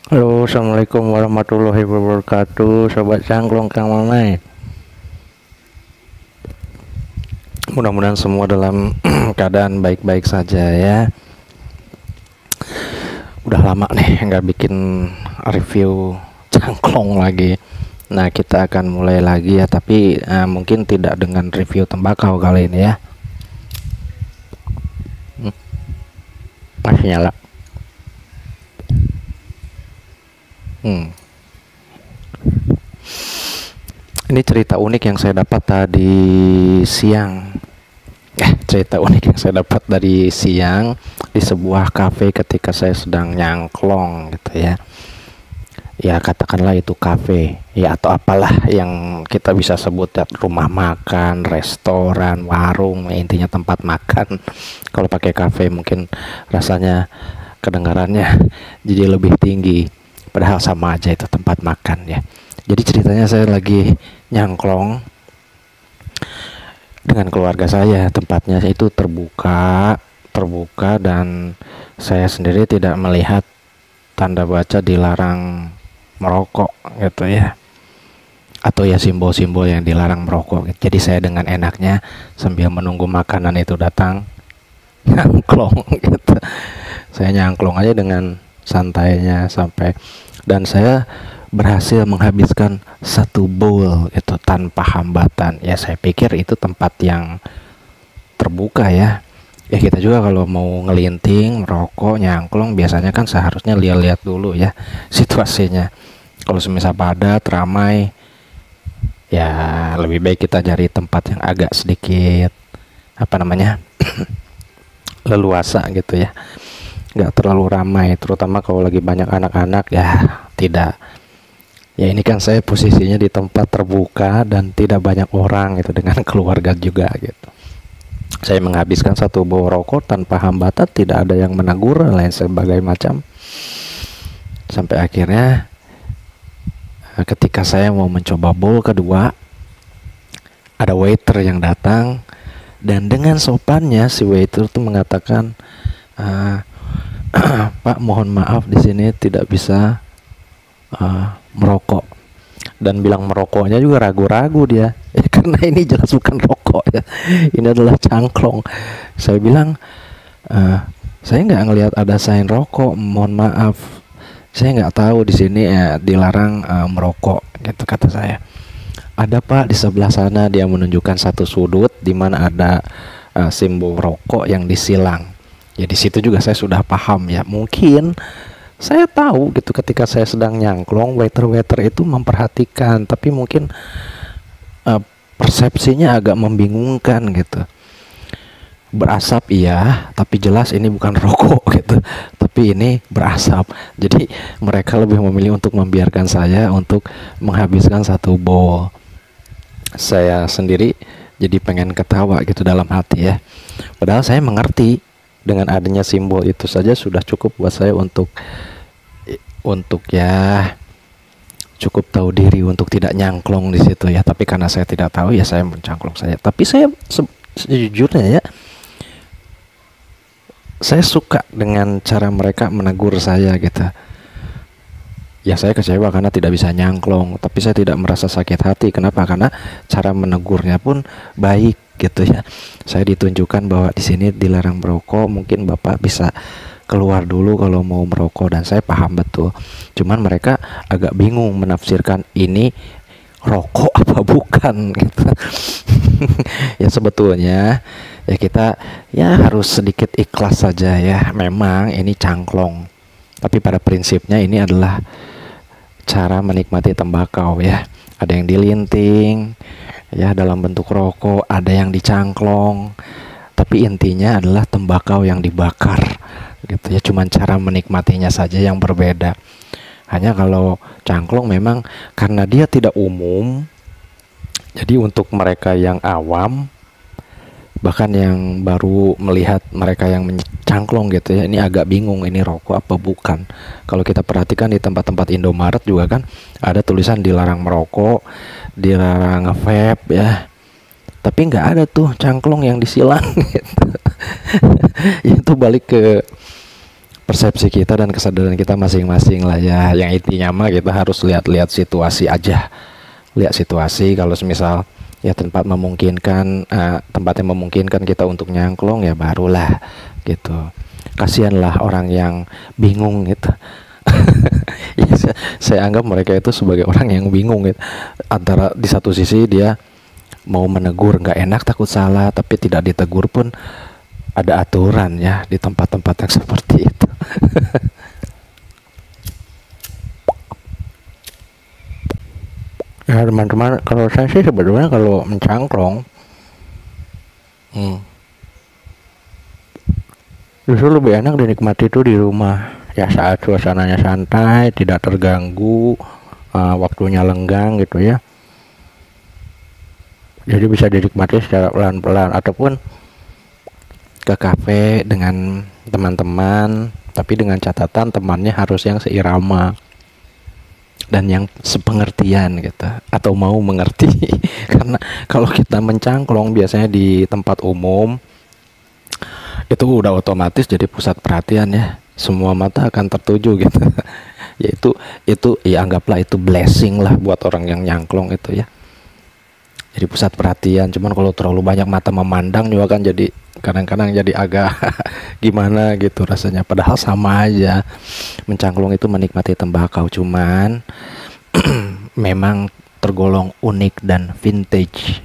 Halo, assalamualaikum warahmatullahi wabarakatuh, sobat cangklong Kang Mamai. Mudah-mudahan semua dalam keadaan baik-baik saja ya. Udah lama nih nggak bikin review cangklong lagi. Nah, kita akan mulai lagi ya, tapi mungkin tidak dengan review tembakau kali ini ya. Masih nyala. Ini cerita unik yang saya dapat tadi siang. Cerita unik yang saya dapat dari siang di sebuah kafe ketika saya sedang nyangklong gitu ya. Ya katakanlah itu kafe ya, atau apalah yang kita bisa sebut ya, rumah makan, restoran, warung, ya, intinya tempat makan. Kalau pakai kafe mungkin rasanya kedengarannya jadi lebih tinggi, padahal sama aja itu tempat makan ya. Jadi ceritanya saya lagi nyangklong dengan keluarga saya, tempatnya itu terbuka dan saya sendiri tidak melihat tanda baca dilarang merokok gitu ya, atau ya simbol-simbol yang dilarang merokok gitu. Jadi saya dengan enaknya sambil menunggu makanan itu datang nyangklong gitu. Saya nyangklong aja dengan santainya sampai, dan saya berhasil menghabiskan satu bowl itu tanpa hambatan ya. Saya pikir itu tempat yang terbuka ya. Ya kita juga kalau mau ngelinting, merokok, nyangklong biasanya kan seharusnya lihat-lihat dulu ya situasinya. Kalau semisal padat, ramai, ya lebih baik kita cari tempat yang agak sedikit leluasa gitu ya, nggak terlalu ramai, terutama kalau lagi banyak anak-anak ya. Tidak ya, ini kan saya posisinya di tempat terbuka dan tidak banyak orang gitu, dengan keluarga juga gitu. Saya menghabiskan satu buah rokok tanpa hambatan, tidak ada yang menegur lain sebagainya macam. Sampai akhirnya ketika saya mau mencoba bowl kedua, ada waiter yang datang, dan dengan sopannya si waiter itu mengatakan, Pak, mohon maaf di sini tidak bisa merokok. Dan bilang merokoknya juga ragu-ragu dia ya, karena ini jelas bukan rokok ya, ini adalah cangklong. Saya bilang, saya nggak ngelihat ada sign rokok, mohon maaf, saya nggak tahu di sini dilarang merokok gitu, kata saya. Ada Pak, di sebelah sana. Dia menunjukkan satu sudut di mana ada simbol rokok yang disilang. Ya di situ juga saya sudah paham ya, mungkin saya tahu gitu ketika saya sedang nyangklong, waiter itu memperhatikan, tapi mungkin persepsinya agak membingungkan gitu. Berasap iya, tapi jelas ini bukan rokok gitu, tapi ini berasap. Jadi mereka lebih memilih untuk membiarkan saya untuk menghabiskan satu bowl. Saya sendiri jadi pengen ketawa gitu dalam hati ya, padahal saya mengerti dengan adanya simbol itu saja sudah cukup buat saya untuk ya cukup tahu diri untuk tidak nyangklong di situ ya. Tapi karena saya tidak tahu ya, saya mencangklong saja. Tapi saya sejujurnya ya, saya suka dengan cara mereka menegur saya gitu. Ya saya kecewa karena tidak bisa nyangklong, tapi saya tidak merasa sakit hati. Kenapa? Karena cara menegurnya pun baik gitu ya. Saya ditunjukkan bahwa di sini dilarang merokok, mungkin Bapak bisa keluar dulu kalau mau merokok, dan saya paham betul. Cuman mereka agak bingung menafsirkan ini rokok apa bukan gitu. Ya sebetulnya ya kita ya harus sedikit ikhlas saja ya, memang ini cangklong, tapi pada prinsipnya ini adalah cara menikmati tembakau ya. Ada yang dilinting ya dalam bentuk rokok, ada yang dicangklong, tapi intinya adalah tembakau yang dibakar gitu ya. Cuman cara menikmatinya saja yang berbeda. Hanya kalau cangklong memang karena dia tidak umum, jadi untuk mereka yang awam, bahkan yang baru melihat mereka yang mencangklong gitu ya, ini agak bingung ini rokok apa bukan. Kalau kita perhatikan di tempat-tempat Indomaret juga kan ada tulisan dilarang merokok, dilarang nge-vape ya, tapi nggak ada tuh cangklong yang disilang gitu. Itu balik ke persepsi kita dan kesadaran kita masing-masing lah ya. Yang intinya mah kita harus lihat-lihat situasi aja, lihat situasi. Kalau semisal ya tempat yang memungkinkan kita untuk nyangklong ya barulah gitu. Kasihanlah orang yang bingung gitu. Ya, saya anggap mereka itu sebagai orang yang bingung gitu. Antara di satu sisi dia mau menegur nggak enak takut salah, tapi tidak ditegur pun ada aturan ya di tempat-tempat yang seperti itu. Ya teman-teman, kalau saya sih sebetulnya kalau mencangklong justru lebih enak dinikmati itu di rumah ya, saat suasananya santai, tidak terganggu, waktunya lenggang gitu ya. Jadi bisa dinikmati secara pelan-pelan, ataupun ke kafe dengan teman-teman, tapi dengan catatan temannya harus yang seirama dan yang sepengertian gitu, atau mau mengerti. Karena kalau kita mencangklong biasanya di tempat umum itu udah otomatis jadi pusat perhatian ya, semua mata akan tertuju gitu. Yaitu ya anggaplah itu blessing lah buat orang yang nyangklong itu ya, jadi pusat perhatian. Cuman kalau terlalu banyak mata memandang juga kan jadi kadang-kadang jadi agak gimana gitu rasanya, padahal sama aja. Mencangklong itu menikmati tembakau, cuman memang tergolong unik dan vintage.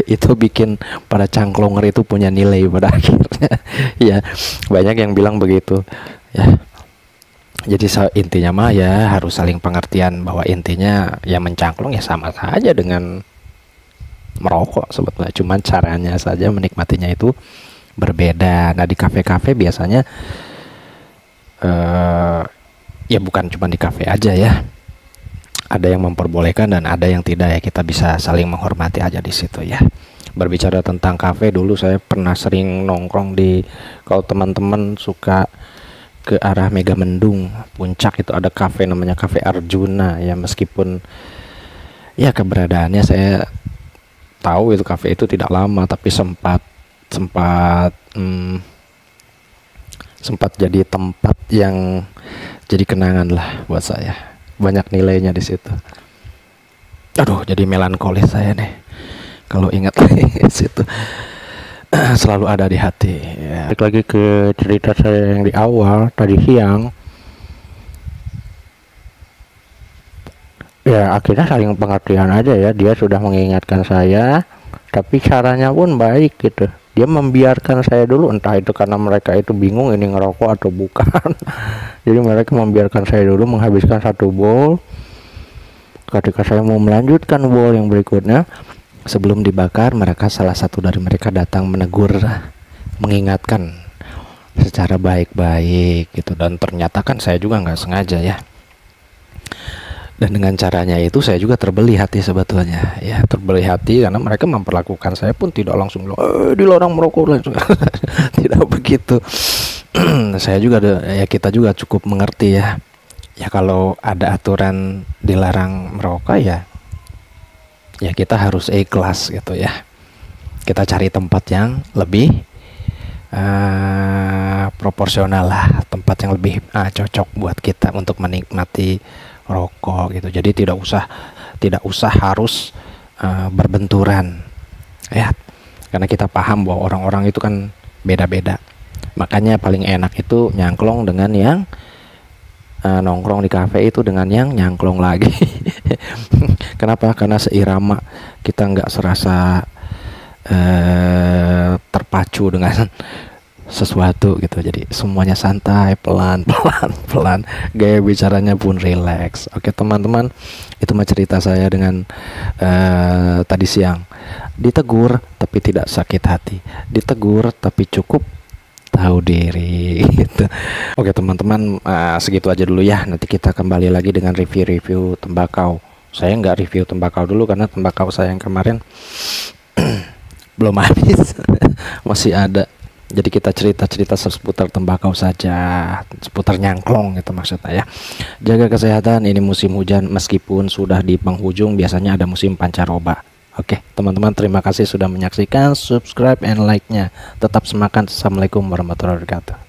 Itu bikin para cangklonger itu punya nilai pada akhirnya. Ya banyak yang bilang begitu ya. Jadi intinya mah ya harus saling pengertian, bahwa intinya ya mencangklong ya sama saja dengan merokok sebetulnya, cuman caranya saja menikmatinya itu berbeda. Nah di kafe-kafe biasanya ya bukan cuma di kafe aja ya, ada yang memperbolehkan dan ada yang tidak ya, kita bisa saling menghormati aja di situ ya. Berbicara tentang kafe, dulu saya pernah sering nongkrong di, kalau teman-teman suka ke arah Megamendung Puncak itu ada kafe namanya Kafe Arjuna ya. Meskipun ya keberadaannya saya tahu itu kafe itu tidak lama, tapi sempat jadi tempat yang jadi kenangan lah buat saya. Banyak nilainya di situ. Aduh, jadi melankolis saya nih kalau ingat situ. Selalu ada di hati ya. Balik lagi ke cerita saya yang di awal tadi siang. Ya akhirnya saling pengertian aja ya, dia sudah mengingatkan saya, tapi caranya pun baik gitu. Dia membiarkan saya dulu, entah itu karena mereka itu bingung ini ngerokok atau bukan. Jadi mereka membiarkan saya dulu menghabiskan satu bowl. Ketika saya mau melanjutkan bowl yang berikutnya, sebelum dibakar, salah satu dari mereka datang menegur, mengingatkan secara baik-baik gitu. Dan ternyata kan saya juga nggak sengaja ya. Dan dengan caranya itu saya juga terbeli hati sebetulnya ya, terbeli hati karena mereka memperlakukan saya pun tidak langsung dilarang merokok langsung. Tidak begitu. Saya juga ya, kita juga cukup mengerti ya. Ya kalau ada aturan dilarang merokok ya kita harus ikhlas gitu ya. Kita cari tempat yang lebih proporsional lah, tempat yang lebih cocok buat kita untuk menikmati rokok gitu. Jadi tidak usah harus berbenturan ya, karena kita paham bahwa orang-orang itu kan beda-beda. Makanya paling enak itu nyangklong dengan yang nongkrong di kafe itu dengan yang nyangklong lagi. Kenapa? Karena seirama, kita nggak serasa terpacu dengan sesuatu gitu. Jadi semuanya santai, pelan, gaya bicaranya pun rileks. Oke teman-teman, itu mah cerita saya dengan tadi siang. Ditegur tapi tidak sakit hati, ditegur tapi cukup tahu diri gitu. Oke teman-teman, segitu aja dulu ya. Nanti kita kembali lagi dengan review tembakau. Saya nggak review tembakau dulu karena tembakau saya yang kemarin belum habis. Masih ada. Jadi kita cerita-cerita seputar tembakau saja, seputar nyangklong gitu maksudnya ya. Jaga kesehatan, ini musim hujan, meskipun sudah di penghujung, biasanya ada musim pancaroba. Oke teman-teman, terima kasih sudah menyaksikan, subscribe and like-nya. Tetap semangat. Assalamualaikum warahmatullahi wabarakatuh.